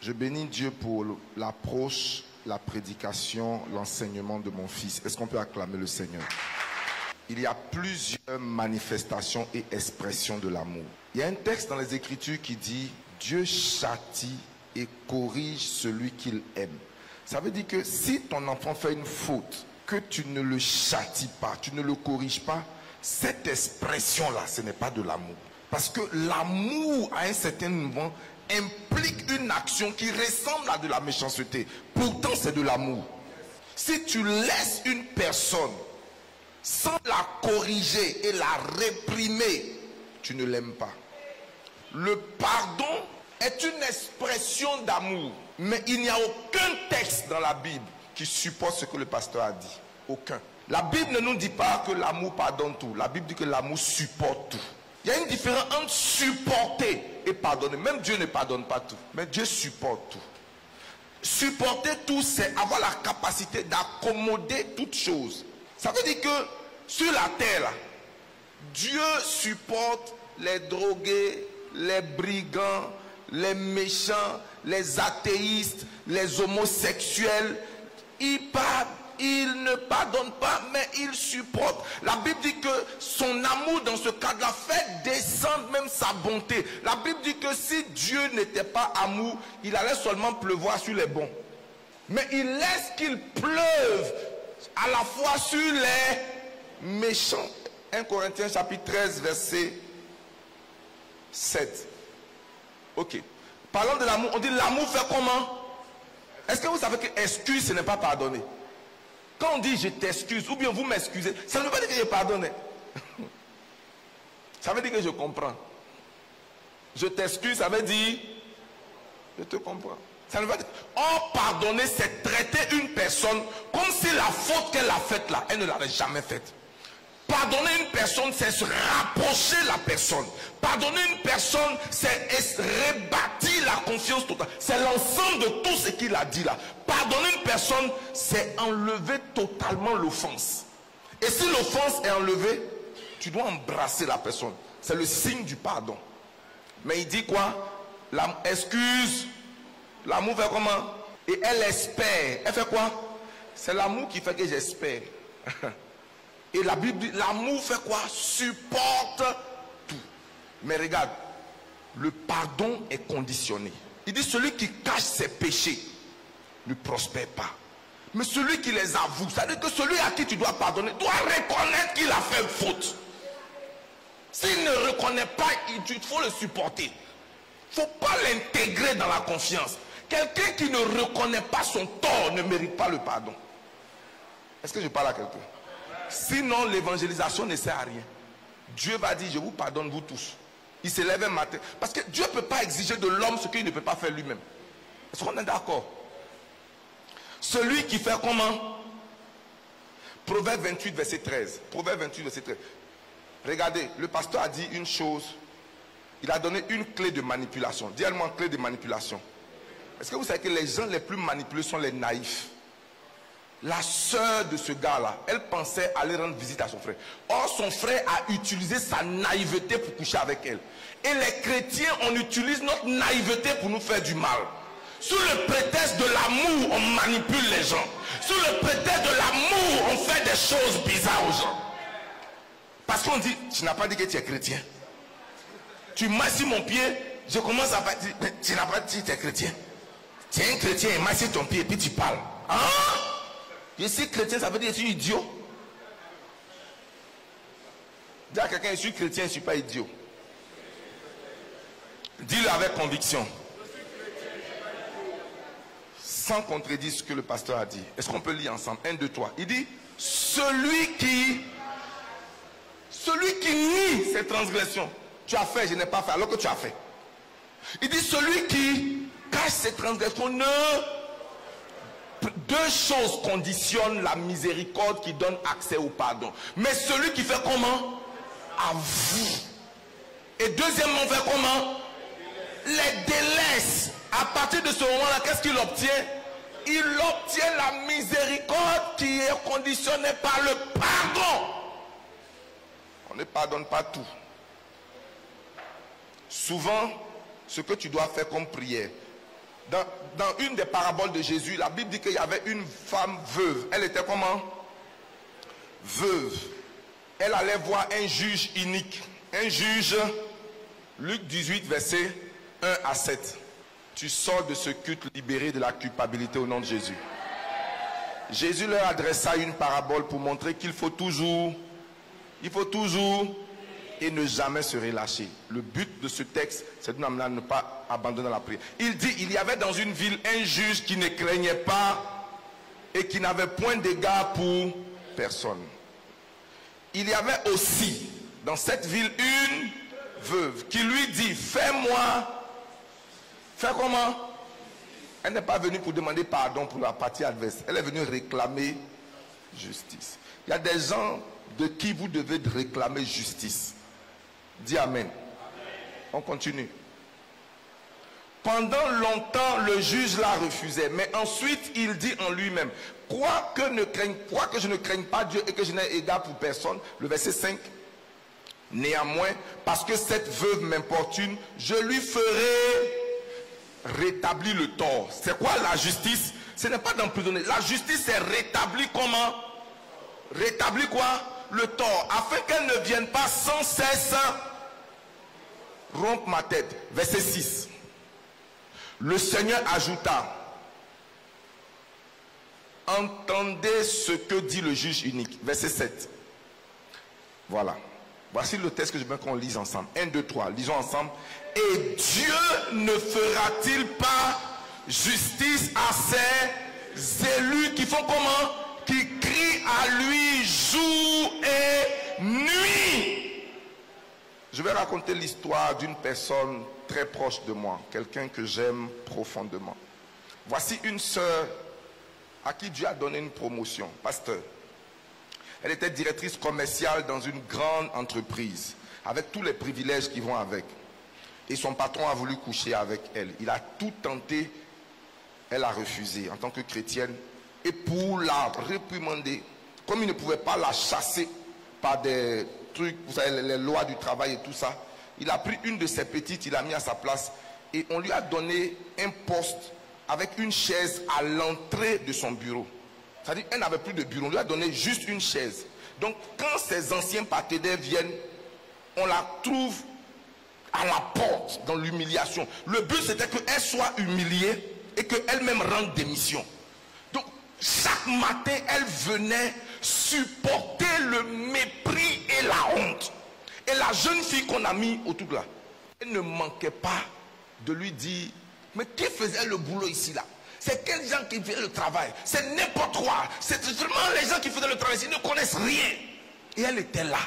Je bénis Dieu pour l'approche, la prédication, l'enseignement de mon fils. Est-ce qu'on peut acclamer le Seigneur? Il y a plusieurs manifestations et expressions de l'amour. Il y a un texte dans les Écritures qui dit « Dieu châtie et corrige celui qu'il aime ». Ça veut dire que si ton enfant fait une faute, que tu ne le châties pas, tu ne le corriges pas, cette expression-là, ce n'est pas de l'amour. Parce que l'amour, à un certain moment, implique une action qui ressemble à de la méchanceté. Pourtant, c'est de l'amour. Si tu laisses une personne sans la corriger et la réprimer, tu ne l'aimes pas. Le pardon est une expression d'amour. Mais il n'y a aucun texte dans la Bible qui supporte ce que le pasteur a dit. Aucun. La Bible ne nous dit pas que l'amour pardonne tout. La Bible dit que l'amour supporte tout. Il y a une différence entre supporter et pardonner. Même Dieu ne pardonne pas tout. Mais Dieu supporte tout. Supporter tout, c'est avoir la capacité d'accommoder toutes choses. Ça veut dire que sur la terre, là, Dieu supporte les drogués, les brigands, les méchants, les athéistes, les homosexuels. Il ne pardonne pas, mais il supporte. La Bible dit que son amour dans ce cadre-là fait descendre même sa bonté. La Bible dit que si Dieu n'était pas amour, il allait seulement pleuvoir sur les bons. Mais il laisse qu'il pleuve à la fois sur les méchants. 1 Corinthiens chapitre 13 verset 7. Ok. Parlant de l'amour, on dit l'amour fait comment? Est-ce que vous savez que excuse ce n'est pas pardonner? Quand on dit je t'excuse ou bien vous m'excusez, ça ne veut pas dire que je pardonne. Ça veut dire que je comprends. Je t'excuse, ça veut dire je te comprends. Ça ne veut pas dire. Or, pardonner, c'est traiter une personne comme si la faute qu'elle a faite là, elle ne l'avait jamais faite. Pardonner une personne, c'est se rapprocher de la personne. Pardonner une personne, c'est rebâtir la confiance totale. C'est l'ensemble de tout ce qu'il a dit là. Pardonner une personne, c'est enlever totalement l'offense. Et si l'offense est enlevée, tu dois embrasser la personne. C'est le signe du pardon. Mais il dit quoi? Excuse. L'amour fait comment? Et elle espère. Elle fait quoi? C'est l'amour qui fait que j'espère. Et la Bible dit, l'amour fait quoi? Supporte tout. Mais regarde, le pardon est conditionné. Il dit, celui qui cache ses péchés ne prospère pas. Mais celui qui les avoue, c'est-à-dire que celui à qui tu dois pardonner, doit reconnaître qu'il a fait une faute. S'il ne reconnaît pas, il faut le supporter. Il ne faut pas l'intégrer dans la confiance. Quelqu'un qui ne reconnaît pas son tort ne mérite pas le pardon. Est-ce que je parle à quelqu'un? Sinon, l'évangélisation ne sert à rien. Dieu va dire, je vous pardonne vous tous. Il se lève un matin. Parce que Dieu ne peut pas exiger de l'homme ce qu'il ne peut pas faire lui-même. Est-ce qu'on est d'accord? Celui qui fait comment? Proverbe 28, verset 13. Proverbe 28, verset 13. Regardez, le pasteur a dit une chose. Il a donné une clé de manipulation. Dis-moi clé de manipulation. Est-ce que vous savez que les gens les plus manipulés sont les naïfs? La sœur de ce gars-là, elle pensait aller rendre visite à son frère. Or, son frère a utilisé sa naïveté pour coucher avec elle. Et les chrétiens, on utilise notre naïveté pour nous faire du mal. Sous le prétexte de l'amour, on manipule les gens. Sous le prétexte de l'amour, on fait des choses bizarres aux gens. Parce qu'on dit, tu n'as pas dit que tu es chrétien. Tu masses mon pied, je commence à dire, mais tu n'as pas dit que tu es chrétien. Tu es un chrétien, il masse ton pied et puis tu parles. Hein? Je suis chrétien, ça veut dire que je suis idiot. Dis à quelqu'un, je suis chrétien, je ne suis pas idiot. Dis-le avec conviction. Sans contredire ce que le pasteur a dit. Est-ce qu'on peut lire ensemble? 1, 2, 3. Il dit, celui qui nie ses transgressions. Tu as fait, je n'ai pas fait, alors que tu as fait. Il dit, celui qui cache ses transgressions ne... Deux choses conditionnent la miséricorde qui donne accès au pardon. Mais celui qui fait comment? Avoue. Et deuxièmement, fait comment? Les délaisse. À partir de ce moment-là, qu'est-ce qu'il obtient? Il obtient la miséricorde qui est conditionnée par le pardon. On ne pardonne pas tout. Souvent, ce que tu dois faire comme prière, Dans une des paraboles de Jésus, la Bible dit qu'il y avait une femme veuve. Elle était comment? Veuve. Elle allait voir un juge inique. Un juge, Luc 18, verset 1 à 7. Tu sors de ce culte libéré de la culpabilité au nom de Jésus. Jésus leur adressa une parabole pour montrer qu'il faut toujours et ne jamais se relâcher. Le but de ce texte, c'est de ne pas abandonner la prière. Il dit, il y avait dans une ville un juge qui ne craignait pas et qui n'avait point d'égard pour personne. Il y avait aussi dans cette ville une veuve qui lui dit, fais-moi, fais comment? Elle n'est pas venue pour demander pardon pour la partie adverse. Elle est venue réclamer justice. Il y a des gens de qui vous devez réclamer justice. Dis amen. On continue. Pendant longtemps, le juge la refusait. Mais ensuite, il dit en lui-même, quoi que je ne craigne pas Dieu et que je n'ai égard pour personne. Le verset 5. Néanmoins, parce que cette veuve m'importune, je lui ferai rétablir le tort. C'est quoi la justice? Ce n'est pas d'emprisonner. La justice, c'est rétablir comment? Rétablir quoi? Le tort, afin qu'elle ne vienne pas sans cesse rompre ma tête. Verset 6. Le Seigneur ajouta, entendez ce que dit le juge unique. Verset 7. Voilà. Voici le texte que je veux qu'on lise ensemble. 1, 2, 3. Lisons ensemble. Et Dieu ne fera-t-il pas justice à ses élus qui font comment? Qui crient à lui jour et nuit. Je vais raconter l'histoire d'une personne très proche de moi, quelqu'un que j'aime profondément. Voici une sœur à qui Dieu a donné une promotion, pasteur. Elle était directrice commerciale dans une grande entreprise, avec tous les privilèges qui vont avec. Et son patron a voulu coucher avec elle. Il a tout tenté, elle a refusé en tant que chrétienne. Et pour la réprimander, comme il ne pouvait pas la chasser par des trucs, vous savez, les lois du travail et tout ça, il a pris une de ses petites, il l'a mis à sa place et on lui a donné un poste avec une chaise à l'entrée de son bureau. C'est-à-dire qu'elle n'avait plus de bureau, on lui a donné juste une chaise. Donc quand ses anciens partenaires viennent, on la trouve à la porte dans l'humiliation. Le but c'était qu'elle soit humiliée et qu'elle-même rende démission. Donc chaque matin elle venait supporter le mépris et la honte. Et la jeune fille qu'on a mis autour de là, elle ne manquait pas de lui dire, mais qui faisait le boulot ici là? C'est quels gens qui faisaient le travail? C'est n'importe quoi. C'est vraiment les gens qui faisaient le travail, ils ne connaissent rien. Et elle était là,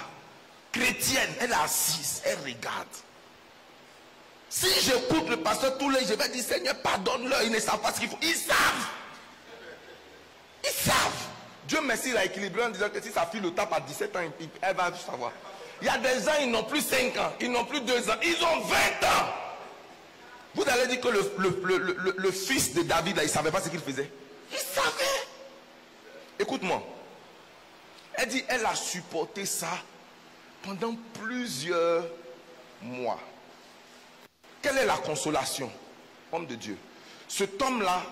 chrétienne, elle est assise, elle regarde. Si j'écoute le pasteur tous les jours, je vais dire, Seigneur, pardonne-leur, ils ne savent pas ce qu'il faut. Ils savent. Ils savent. Dieu merci, il a équilibré en disant que si sa fille le tape à 17 ans, elle va savoir. Il y a des gens, ils n'ont plus 5 ans, ils n'ont plus 2 ans, ils ont 20 ans. Vous allez dire que le fils de David, là, il ne savait pas ce qu'il faisait. Il savait. Écoute-moi. Elle dit, elle a supporté ça pendant plusieurs mois. Quelle est la consolation? Homme de Dieu. Cet homme-là,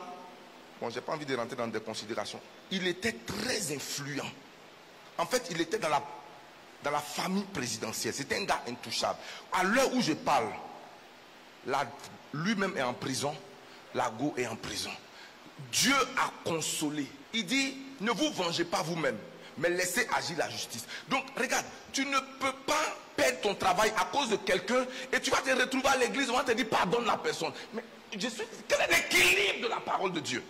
bon, je n'ai pas envie de rentrer dans des considérations. Il était très influent. En fait, il était dans la famille présidentielle. C'était un gars intouchable. À l'heure où je parle, lui-même est en prison. Lago est en prison. Dieu a consolé. Il dit, ne vous vengez pas vous-même, mais laissez agir la justice. Donc, regarde, tu ne peux pas perdre ton travail à cause de quelqu'un et tu vas te retrouver à l'église, on va te dire, pardonne la personne. Mais quel est l'équilibre de la parole de Dieu?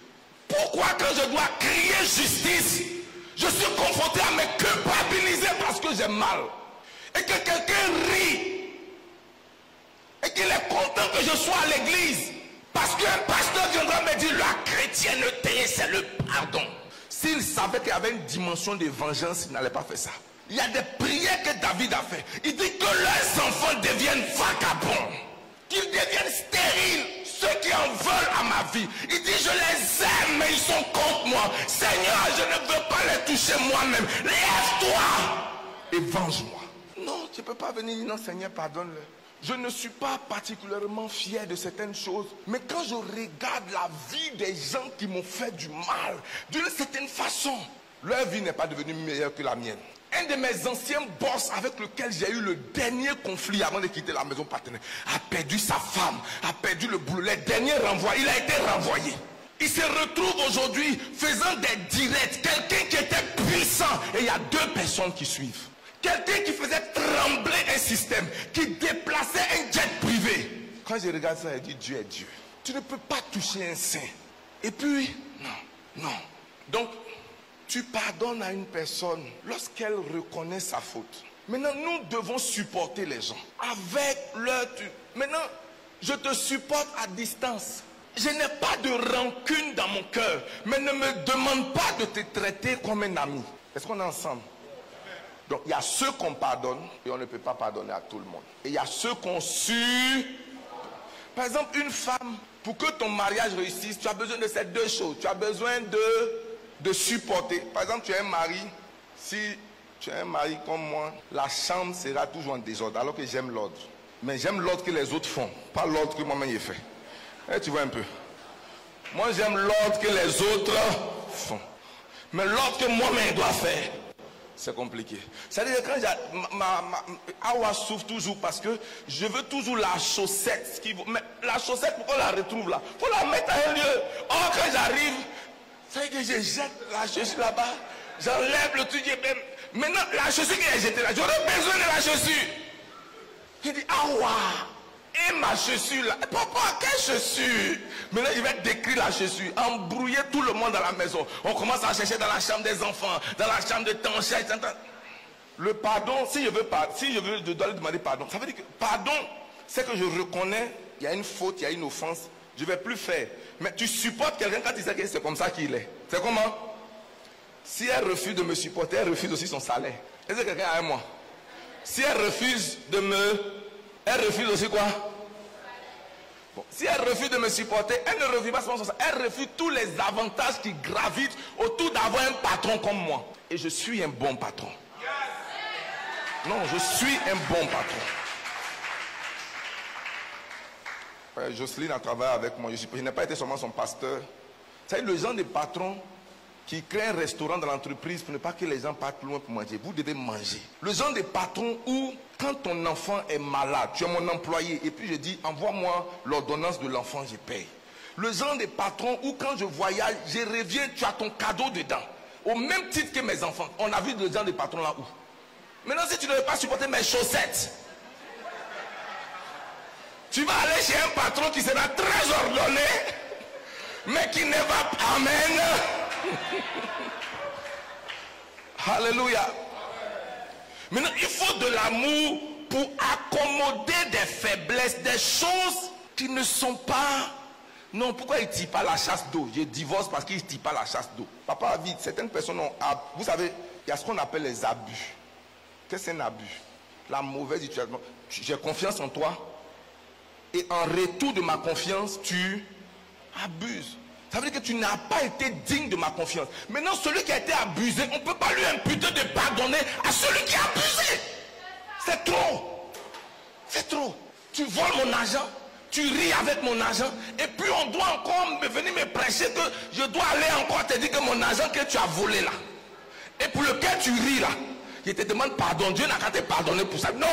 Pourquoi quand je dois crier justice, je suis confronté à me culpabiliser parce que j'ai mal? Et que quelqu'un rit et qu'il est content que je sois à l'église parce qu'un pasteur viendra me dire la chrétienté c'est le pardon. S'il savait qu'il y avait une dimension de vengeance, il n'allait pas faire ça. Il y a des prières que David a fait. Il dit que leurs enfants deviennent vagabonds, qu'ils deviennent stériles, ceux qui en veulent à ma vie. Il dit je les aime mais ils sont contre moi. Seigneur, je ne veux pas les toucher moi-même. Lève-toi et venge-moi. Non, tu ne peux pas venir dire non Seigneur, pardonne-le. Je ne suis pas particulièrement fier de certaines choses, mais quand je regarde la vie des gens qui m'ont fait du mal, d'une certaine façon, leur vie n'est pas devenue meilleure que la mienne. Un de mes anciens boss avec lequel j'ai eu le dernier conflit avant de quitter la maison partenaire a perdu sa femme, a perdu le boulot, les derniers renvois, il a été renvoyé. Il se retrouve aujourd'hui faisant des directs, quelqu'un qui était puissant, et il y a 2 personnes qui suivent. Quelqu'un qui faisait trembler un système, qui déplaçait un jet privé. Quand je regarde ça, je dis Dieu est Dieu. Tu ne peux pas toucher un saint. Et puis, non. Donc, tu pardonnes à une personne lorsqu'elle reconnaît sa faute. Maintenant, nous devons supporter les gens. Avec leur... Maintenant, je te supporte à distance. Je n'ai pas de rancune dans mon cœur. Mais ne me demande pas de te traiter comme un ami. Est-ce qu'on est ensemble? Donc, il y a ceux qu'on pardonne et on ne peut pas pardonner à tout le monde. Et il y a ceux qu'on Par exemple, une femme, pour que ton mariage réussisse, tu as besoin de ces 2 choses. Tu as besoin de supporter. Par exemple, tu as un mari. Si tu as un mari comme moi, la chambre sera toujours en désordre, alors que j'aime l'ordre. Mais j'aime l'ordre que les autres font, pas l'ordre que moi-même j'ai fait. Et tu vois un peu. Moi, j'aime l'ordre que les autres font. Mais l'ordre que moi-même dois faire, c'est compliqué. C'est-à-dire que quand Awa souffre toujours parce que je veux toujours la chaussette. Mais la chaussette, pourquoi on la retrouve là? Il faut la mettre à un lieu. Or, quand j'arrive, c'est que je jette la chaussure là-bas. J'enlève le truc. Maintenant, la chaussure qui est jetée là, j'aurais besoin de la chaussure. Je dis, Awa, et ma chaussure là? Papa, quelle chaussure? Maintenant, je vais décrire la chaussure, embrouiller tout le monde dans la maison. On commence à chercher dans la chambre des enfants, dans la chambre de ton chien. Le pardon, si je dois lui demander pardon, ça veut dire que pardon, c'est que je reconnais, il y a une faute, il y a une offense, je ne vais plus faire. Mais tu supportes quelqu'un quand il sait que c'est comme ça qu'il est. C'est comment? Si elle refuse de me supporter, elle refuse aussi son salaire. Est-ce que quelqu'un a un moi? Si elle refuse de me... Elle refuse aussi quoi? Bon, si elle refuse de me supporter, elle ne refuse pas seulement ça. Elle refuse tous les avantages qui gravitent autour d'avoir un patron comme moi. Et je suis un bon patron. Non, je suis un bon patron. Jocelyne a travaillé avec moi. Je n'ai pas été seulement son pasteur. Vous savez, le genre de patron qui crée un restaurant dans l'entreprise pour ne pas que les gens partent loin pour manger. Vous devez manger. Le genre de patron où, quand ton enfant est malade, tu es mon employé, et puis je dis, envoie-moi l'ordonnance de l'enfant, je paye. Le genre de patron où, quand je voyage, je reviens, tu as ton cadeau dedans. Au même titre que mes enfants. On a vu le genre de patron là où? Maintenant, si tu ne veux pas supporter mes chaussettes, tu vas aller chez un patron qui sera très ordonné, mais qui ne va pas. Amen. Alléluia. Maintenant, il faut de l'amour pour accommoder des faiblesses, des choses qui ne sont pas... Non, pourquoi il ne tire pas la chasse d'eau? Je divorce parce qu'il ne tire pas la chasse d'eau. Papa a dit, certaines personnes ont... Vous savez, il y a ce qu'on appelle les abus. Qu'est-ce que c'est un abus? La mauvaise utilisation. J'ai confiance en toi. Et en retour de ma confiance, tu abuses. Ça veut dire que tu n'as pas été digne de ma confiance. Maintenant, celui qui a été abusé, on ne peut pas lui imputer de pardonner à celui qui a abusé. C'est trop. C'est trop. Tu voles mon argent, tu ris avec mon argent, et puis on doit encore venir me prêcher que je dois aller encore te dire que mon argent que tu as volé là, et pour lequel tu ris là, je te demande pardon. Dieu n'a qu'à te pardonner pour ça. Non.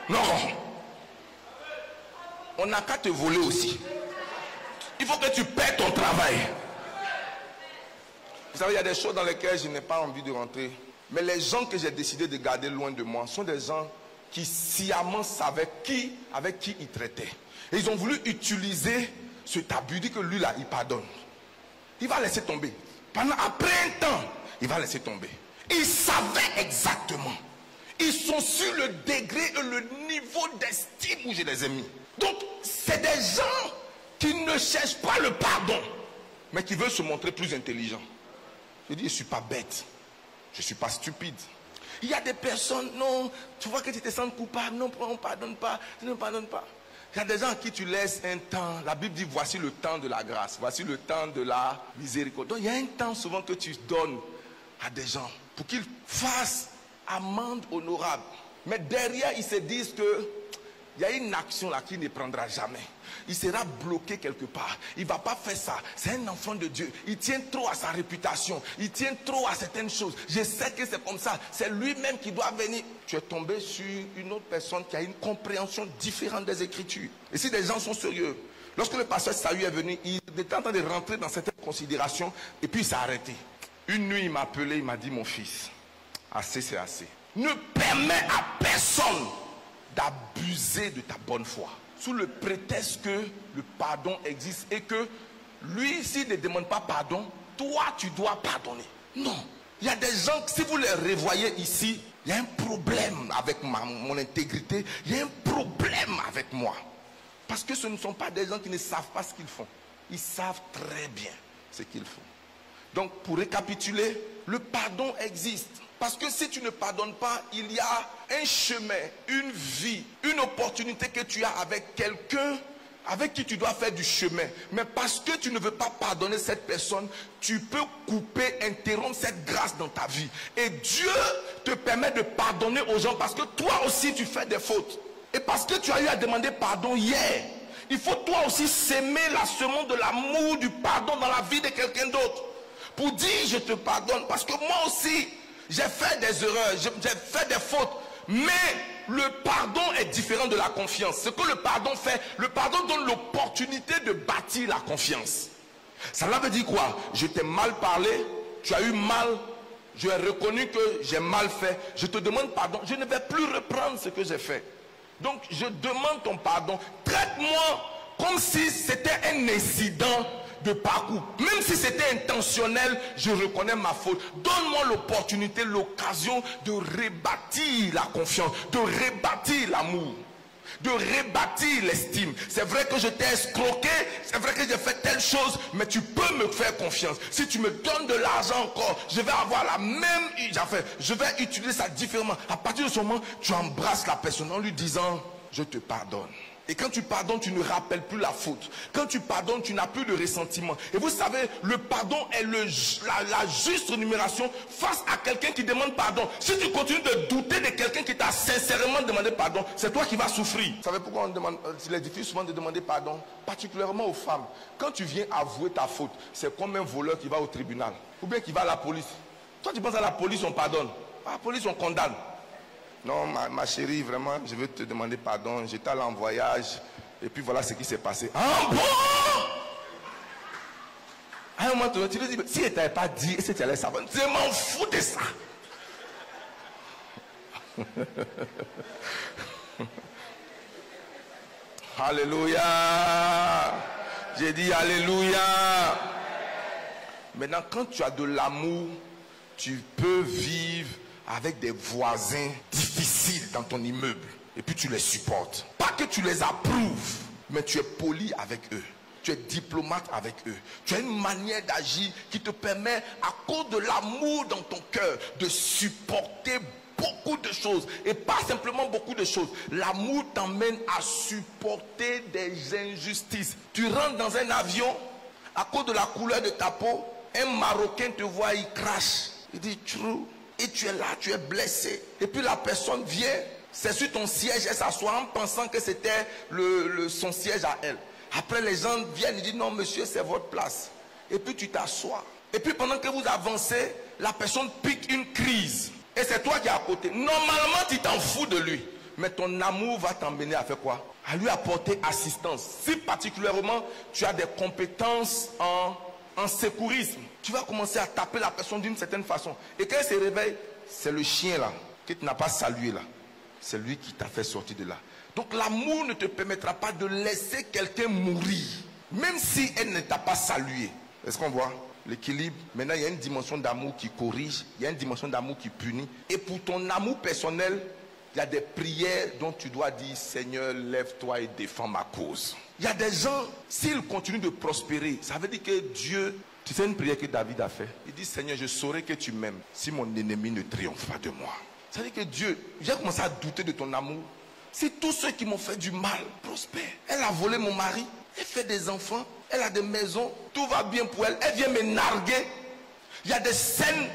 Non. On n'a qu'à te voler aussi. Il faut que tu paies ton travail. Vous savez, il y a des choses dans lesquelles je n'ai pas envie de rentrer. Mais les gens que j'ai décidé de garder loin de moi sont des gens qui sciemment savaient avec qui ils traitaient. Et ils ont voulu utiliser cet abus. Il dit que lui là, il pardonne. Il va laisser tomber. Après un temps, il va laisser tomber. Ils savaient exactement. Ils sont sur le degré et le niveau d'estime où je les ai mis. Donc, c'est des gens qui ne cherchent pas le pardon, mais qui veulent se montrer plus intelligents. Je dis, je ne suis pas bête. Je ne suis pas stupide. Il y a des personnes, non, tu vois que tu te sens coupable, non, on ne pardonne pas, tu ne pardonnes pas. Il y a des gens à qui tu laisses un temps. La Bible dit, voici le temps de la grâce, voici le temps de la miséricorde. Donc, il y a un temps souvent que tu donnes à des gens pour qu'ils fassent amende honorable. Mais derrière, ils se disent que il y a une action là qu'il ne prendra jamais. Il sera bloqué quelque part. Il ne va pas faire ça. C'est un enfant de Dieu. Il tient trop à sa réputation. Il tient trop à certaines choses. Je sais que c'est comme ça. C'est lui-même qui doit venir. Tu es tombé sur une autre personne qui a une compréhension différente des Écritures. Et si des gens sont sérieux, lorsque le pasteur Saül est venu, il était en train de rentrer dans certaines considérations et puis il s'est arrêté. Une nuit, il m'a appelé, il m'a dit, mon fils, assez c'est assez. Ne permets à personne d'abuser de ta bonne foi. Sous le prétexte que le pardon existe et que lui, s'il ne demande pas pardon, toi, tu dois pardonner. Non. Il y a des gens, si vous les revoyez ici, il y a un problème avec mon intégrité, il y a un problème avec moi. Parce que ce ne sont pas des gens qui ne savent pas ce qu'ils font. Ils savent très bien ce qu'ils font. Donc, pour récapituler, le pardon existe. Parce que si tu ne pardonnes pas, il y a un chemin, une vie, une opportunité que tu as avec quelqu'un avec qui tu dois faire du chemin. Mais parce que tu ne veux pas pardonner cette personne, tu peux couper, interrompre cette grâce dans ta vie. Et Dieu te permet de pardonner aux gens parce que toi aussi tu fais des fautes. Et parce que tu as eu à demander pardon hier, il faut toi aussi s'aimer la semence de l'amour, du pardon dans la vie de quelqu'un d'autre. Pour dire je te pardonne parce que moi aussi j'ai fait des erreurs, j'ai fait des fautes. Mais le pardon est différent de la confiance. Ce que le pardon fait, le pardon donne l'opportunité de bâtir la confiance. Ça veut dire quoi? Je t'ai mal parlé, tu as eu mal, je ai reconnu que j'ai mal fait. Je te demande pardon, je ne vais plus reprendre ce que j'ai fait. Donc je demande ton pardon. Traite-moi comme si c'était un incident de parcours. Même si c'était intentionnel, je reconnais ma faute. Donne-moi l'opportunité, l'occasion de rebâtir la confiance, de rebâtir l'amour, de rebâtir l'estime. C'est vrai que je t'ai escroqué, c'est vrai que j'ai fait telle chose, mais tu peux me faire confiance. Si tu me donnes de l'argent encore, je vais avoir la même... je vais utiliser ça différemment. À partir de ce moment, tu embrasses la personne en lui disant, je te pardonne. Et quand tu pardonnes, tu ne rappelles plus la faute. Quand tu pardonnes, tu n'as plus de ressentiment. Et vous savez, le pardon est la juste rémunération face à quelqu'un qui demande pardon. Si tu continues de douter de quelqu'un qui t'a sincèrement demandé pardon, c'est toi qui vas souffrir. Vous savez pourquoi il est difficile souvent de demander pardon? Particulièrement aux femmes. Quand tu viens avouer ta faute, c'est comme un voleur qui va au tribunal. Ou bien qui va à la police. Toi, tu penses à la police, on pardonne. À la police, on condamne. Non, ma chérie, vraiment, je veux te demander pardon. J'étais allé en voyage. Et puis voilà ce qui s'est passé. Ah bon? À un moment, tu lui dis, si elle ne t'avait pas dit, est-ce que tu allais savoir? Je m'en fous de ça. Alléluia. J'ai dit Alléluia. Maintenant, quand tu as de l'amour, tu peux vivre avec des voisins difficiles dans ton immeuble. Et puis tu les supportes. Pas que tu les approuves, mais tu es poli avec eux. Tu es diplomate avec eux. Tu as une manière d'agir qui te permet, à cause de l'amour dans ton cœur, de supporter beaucoup de choses. Et pas simplement beaucoup de choses. L'amour t'emmène à supporter des injustices. Tu rentres dans un avion, à cause de la couleur de ta peau, un Marocain te voit, il crache. Il dit, true. Et tu es là, tu es blessé. Et puis la personne vient, c'est sur ton siège, elle s'assoit en pensant que c'était son siège à elle. Après les gens viennent, ils disent non monsieur, c'est votre place. Et puis tu t'assois. Et puis pendant que vous avancez, la personne pique une crise. Et c'est toi qui es à côté. Normalement tu t'en fous de lui. Mais ton amour va t'emmener à faire quoi? À lui apporter assistance. Si particulièrement tu as des compétences en secourisme, tu vas commencer à taper la personne d'une certaine façon. Et quand elle se réveille, c'est le chien là, que tu n'as pas salué là. C'est lui qui t'a fait sortir de là. Donc l'amour ne te permettra pas de laisser quelqu'un mourir, même si elle ne t'a pas salué. Est-ce qu'on voit l'équilibre? Maintenant, il y a une dimension d'amour qui corrige, il y a une dimension d'amour qui punit. Et pour ton amour personnel, il y a des prières dont tu dois dire, Seigneur, lève-toi et défends ma cause. Il y a des gens, s'ils continuent de prospérer, ça veut dire que Dieu... Tu sais une prière que David a fait? Il dit, Seigneur, je saurai que tu m'aimes si mon ennemi ne triomphe pas de moi. Ça veut dire que Dieu, j'ai commencé à douter de ton amour. Si tous ceux qui m'ont fait du mal prospèrent, elle a volé mon mari, elle fait des enfants, elle a des maisons, tout va bien pour elle, elle vient me narguer. Il y a des scènes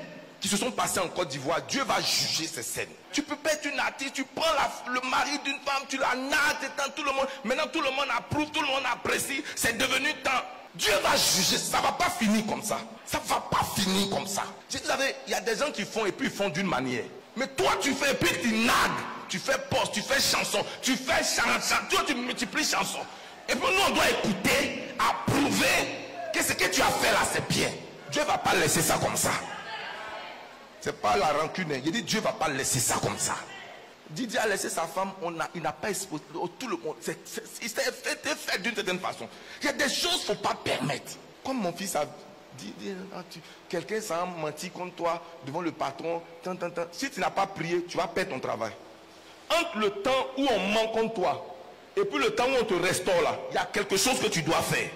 qui se sont passées en Côte d'Ivoire, Dieu va juger ces scènes. Tu peux pas être une artiste, tu prends le mari d'une femme, tu la nattes, tout le monde. Maintenant tout le monde approuve, tout le monde apprécie. C'est devenu temps. Dieu va juger, ça ne va pas finir comme ça. Ça ne va pas finir comme ça. Vous savez, il y a des gens qui font et puis ils font d'une manière. Mais toi tu fais et puis tu nagues. Tu fais poste, tu fais chanson, tu fais chanson, toi tu multiplies chanson. Et puis nous on doit écouter, approuver que ce que tu as fait là c'est bien. Dieu ne va pas laisser ça comme ça. C'est pas la rancune. Il dit Dieu ne va pas laisser ça comme ça. Didier a laissé sa femme, il n'a pas exposé tout le monde. Il s'est fait d'une certaine façon. Il y a des choses qu'il ne faut pas permettre. Comme mon fils a dit, quelqu'un s'en menti contre toi devant le patron. Si tu n'as pas prié, tu vas perdre ton travail. Entre le temps où on ment contre toi et puis le temps où on te restaure là, il y a quelque chose que tu dois faire.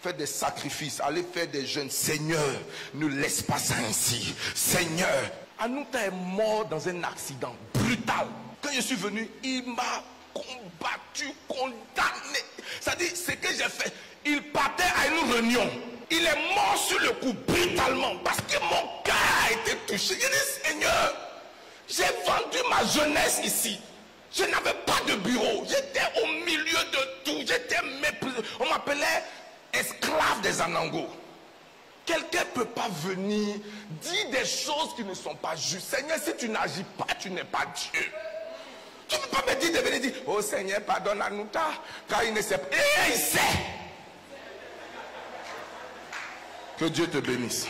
Faire des sacrifices, aller faire des jeûnes. Seigneur, ne laisse pas ça ainsi. Seigneur, Anouta est mort dans un accident brutal. Quand je suis venu, il m'a combattu, condamné. C'est-à-dire, ce que j'ai fait, il partait à une réunion. Il est mort sur le coup brutalement parce que mon cœur a été touché. J'ai dit, Seigneur, j'ai vendu ma jeunesse ici. Je n'avais pas de bureau. J'étais au milieu de tout. J'étais méprisé. On m'appelait esclave des Anangos. Quelqu'un ne peut pas venir dire des choses qui ne sont pas justes. Seigneur, si tu n'agis pas, tu n'es pas Dieu. Tu ne peux pas me dire de venir dire, oh Seigneur, pardonne Anouta, car il ne sait pas. Et il sait. Que Dieu te bénisse.